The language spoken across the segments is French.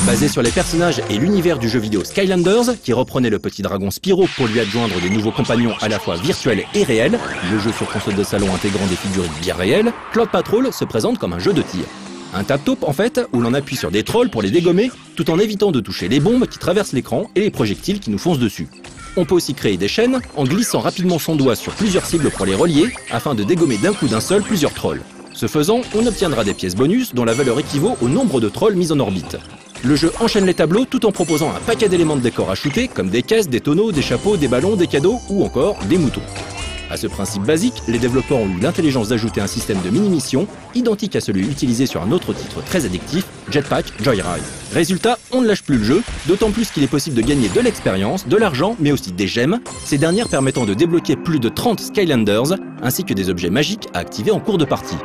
Basé sur les personnages et l'univers du jeu vidéo Skylanders, qui reprenait le petit dragon Spyro pour lui adjoindre des nouveaux compagnons à la fois virtuels et réels, le jeu sur console de salon intégrant des figurines bien réelles, Cloud Patrol se présente comme un jeu de tir. Un tap-top en fait, où l'on appuie sur des trolls pour les dégommer, tout en évitant de toucher les bombes qui traversent l'écran et les projectiles qui nous foncent dessus. On peut aussi créer des chaînes en glissant rapidement son doigt sur plusieurs cibles pour les relier, afin de dégommer d'un coup d'un seul plusieurs trolls. Ce faisant, on obtiendra des pièces bonus dont la valeur équivaut au nombre de trolls mis en orbite. Le jeu enchaîne les tableaux tout en proposant un paquet d'éléments de décor à shooter, comme des caisses, des tonneaux, des chapeaux, des ballons, des cadeaux ou encore des moutons. À ce principe basique, les développeurs ont eu l'intelligence d'ajouter un système de mini-mission, identique à celui utilisé sur un autre titre très addictif, Jetpack Joyride. Résultat, on ne lâche plus le jeu, d'autant plus qu'il est possible de gagner de l'expérience, de l'argent, mais aussi des gemmes, ces dernières permettant de débloquer plus de 30 Skylanders, ainsi que des objets magiques à activer en cours de partie.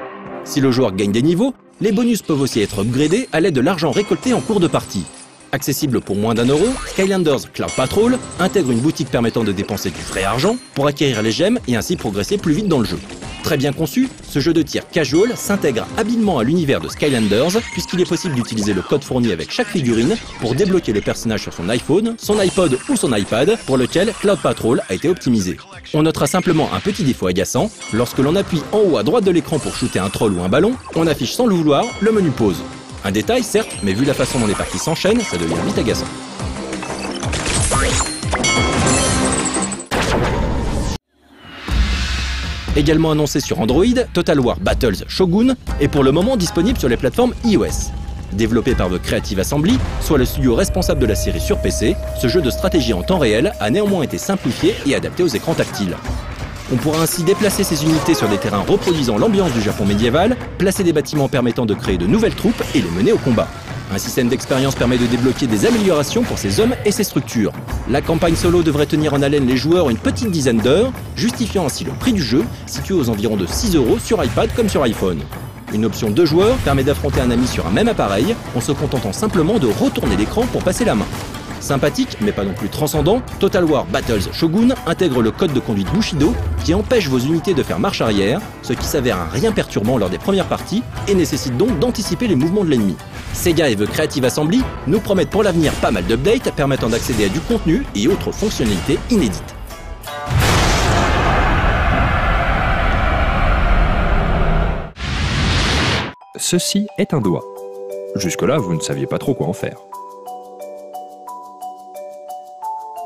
Si le joueur gagne des niveaux, les bonus peuvent aussi être upgradés à l'aide de l'argent récolté en cours de partie. Accessible pour moins d'1 euro, Skylanders Cloud Patrol intègre une boutique permettant de dépenser du vrai argent pour acquérir les gemmes et ainsi progresser plus vite dans le jeu. Très bien conçu, ce jeu de tir casual s'intègre habilement à l'univers de Skylanders puisqu'il est possible d'utiliser le code fourni avec chaque figurine pour débloquer le personnage sur son iPhone, son iPod ou son iPad pour lequel Cloud Patrol a été optimisé. On notera simplement un petit défaut agaçant, lorsque l'on appuie en haut à droite de l'écran pour shooter un troll ou un ballon, on affiche sans le vouloir le menu pause. Un détail certes, mais vu la façon dont les parties s'enchaînent, ça devient vite agaçant. Également annoncé sur Android, Total War Battles Shogun est pour le moment disponible sur les plateformes iOS. Développé par The Creative Assembly, soit le studio responsable de la série sur PC, ce jeu de stratégie en temps réel a néanmoins été simplifié et adapté aux écrans tactiles. On pourra ainsi déplacer ces unités sur des terrains reproduisant l'ambiance du Japon médiéval, placer des bâtiments permettant de créer de nouvelles troupes et les mener au combat. Un système d'expérience permet de débloquer des améliorations pour ces hommes et ces structures. La campagne solo devrait tenir en haleine les joueurs une petite dizaine d'heures, justifiant ainsi le prix du jeu, situé aux environs de 6 € sur iPad comme sur iPhone. Une option 2 joueurs permet d'affronter un ami sur un même appareil, en se contentant simplement de retourner l'écran pour passer la main. Sympathique, mais pas non plus transcendant, Total War Battles Shogun intègre le code de conduite Bushido qui empêche vos unités de faire marche arrière, ce qui s'avère un rien perturbant lors des premières parties et nécessite donc d'anticiper les mouvements de l'ennemi. Sega et The Creative Assembly nous promettent pour l'avenir pas mal d'updates permettant d'accéder à du contenu et autres fonctionnalités inédites. Ceci est un doigt. Jusque-là, vous ne saviez pas trop quoi en faire.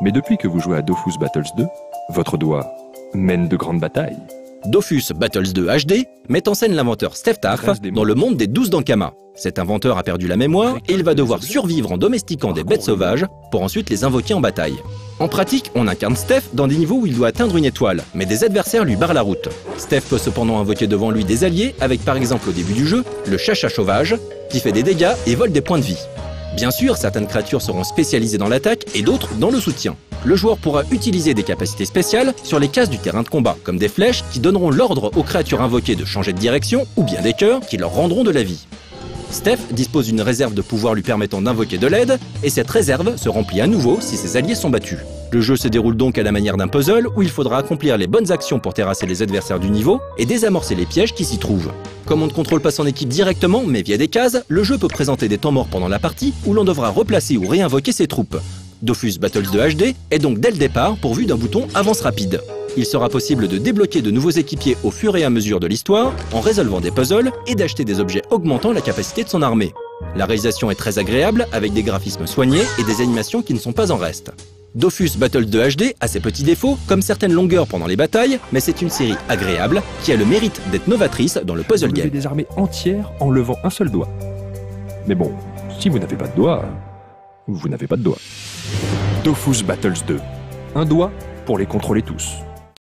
Mais depuis que vous jouez à Dofus Battles 2, votre doigt mène de grandes batailles. Dofus Battles 2 HD met en scène l'inventeur Steph Taff dans le monde des 12 d'Ankama. Cet inventeur a perdu la mémoire et il va devoir survivre en domestiquant des bêtes sauvages pour ensuite les invoquer en bataille. En pratique, on incarne Steph dans des niveaux où il doit atteindre une étoile, mais des adversaires lui barrent la route. Steph peut cependant invoquer devant lui des alliés avec par exemple au début du jeu, le chacha sauvage, qui fait des dégâts et vole des points de vie. Bien sûr, certaines créatures seront spécialisées dans l'attaque et d'autres dans le soutien. Le joueur pourra utiliser des capacités spéciales sur les cases du terrain de combat, comme des flèches qui donneront l'ordre aux créatures invoquées de changer de direction, ou bien des cœurs qui leur rendront de la vie. Steph dispose d'une réserve de pouvoir lui permettant d'invoquer de l'aide, et cette réserve se remplit à nouveau si ses alliés sont battus. Le jeu se déroule donc à la manière d'un puzzle où il faudra accomplir les bonnes actions pour terrasser les adversaires du niveau et désamorcer les pièges qui s'y trouvent. Comme on ne contrôle pas son équipe directement, mais via des cases, le jeu peut présenter des temps morts pendant la partie où l'on devra replacer ou réinvoquer ses troupes. Dofus Battles 2 HD est donc dès le départ pourvu d'un bouton avance rapide. Il sera possible de débloquer de nouveaux équipiers au fur et à mesure de l'histoire, en résolvant des puzzles et d'acheter des objets augmentant la capacité de son armée. La réalisation est très agréable, avec des graphismes soignés et des animations qui ne sont pas en reste. Dofus Battles 2 HD a ses petits défauts, comme certaines longueurs pendant les batailles, mais c'est une série agréable qui a le mérite d'être novatrice dans le puzzle game. Vous levez des armées entières en levant un seul doigt. Mais bon, si vous n'avez pas de doigt, vous n'avez pas de doigt. Dofus Battles 2. Un doigt pour les contrôler tous.